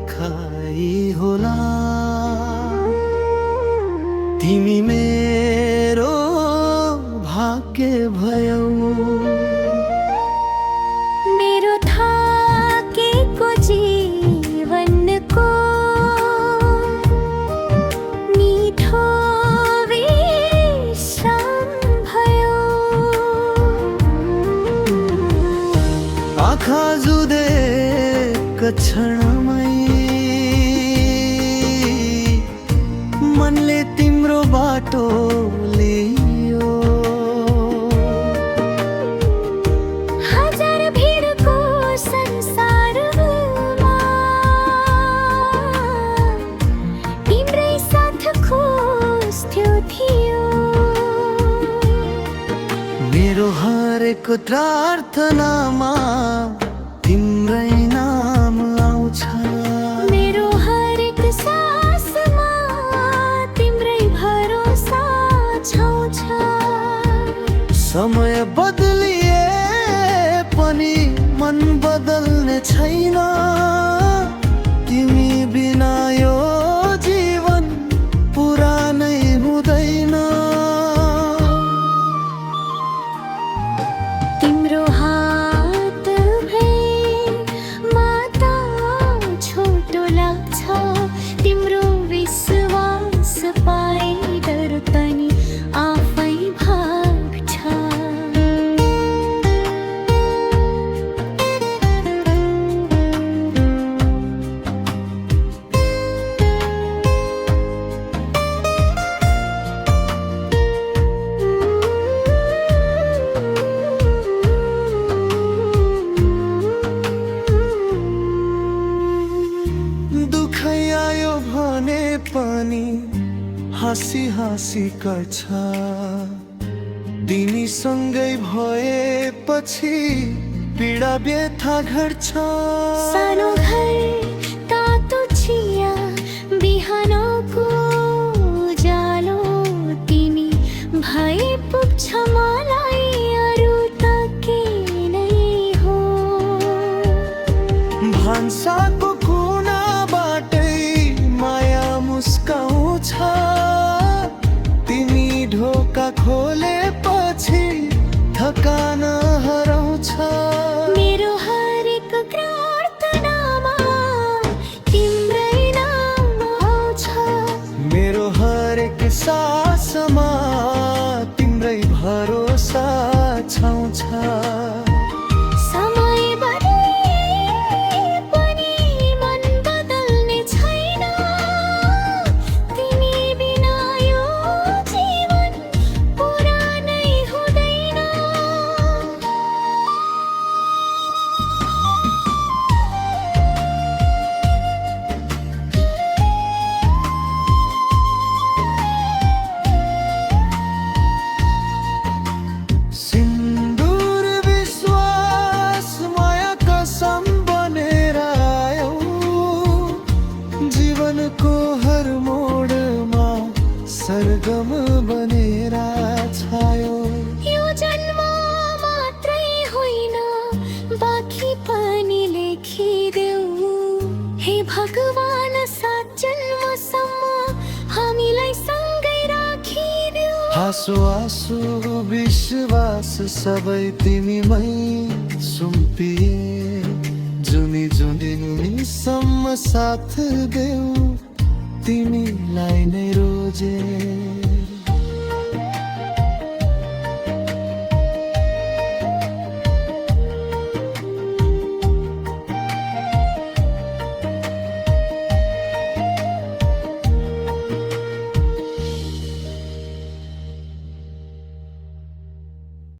देखाई होला। तिमी मेरो भाग्य भयौ, मेरो थाकेको जीवनको मिठो विश्राम भयो। आँखा जुदेका क्षणमै मनले तिम्रो बाटो लियो। हजार भिडको संसारमा तिम्रै साथ खोज्थ्यो थियो। मेरो हरेक प्रार्थनामा तिम्रै नाम आउँछ। मेरो हरेक सासमा तिम्रै भरोसा छाउँछ। समय बदलिए पनि मन बदल्ने छैन। तिमी बिना यो जीवन पुरानै हुँदैन। तिम्रो हात माता छोटो लाग्छ। तिम्रो विश्वास पाए डर पनि आफै भाग्छ। दुखै आयो भने पनि हाँसी हाँसी काट्छ। तिमीसँगै भएपछि पीडा व्यथा घट्छ। सानो घर तातो चिया बिहानको उज्यालो तिमी भए पुग्छ मलाई अरू त के नै हो। भान्साको कुनाबाटै माया मुस्काउँछ। तिमी ढोका खोलेपछि थकान हराउँछ। मेरो हरेक प्रार्थनामा तिम्रै नाम आउँछ। मेरो हरेक सासमा तिम्रै भरोसा छाउँछ। समय बदलिए पनि मन बदल्ने छैन। तिमी बिना यो जीवन पुरानै हुँदैन। सिन्दूर विश्वास माया कसम बनेर आयौ। जीवनको हर मोडमा सरगम बनेर छायो। यो जन्म मात्रै होइन बाँकी पनि लेखिदेऊ। हे भगवान, 7 जन्मसम्म हामीलाई सँगै राखिदेऊ। आँसु आँसु विश्वास सबै तिमीमै सुम्पिए। जुनी जुनीसम्म साथ देऊ तिमीलाई नै रोजे।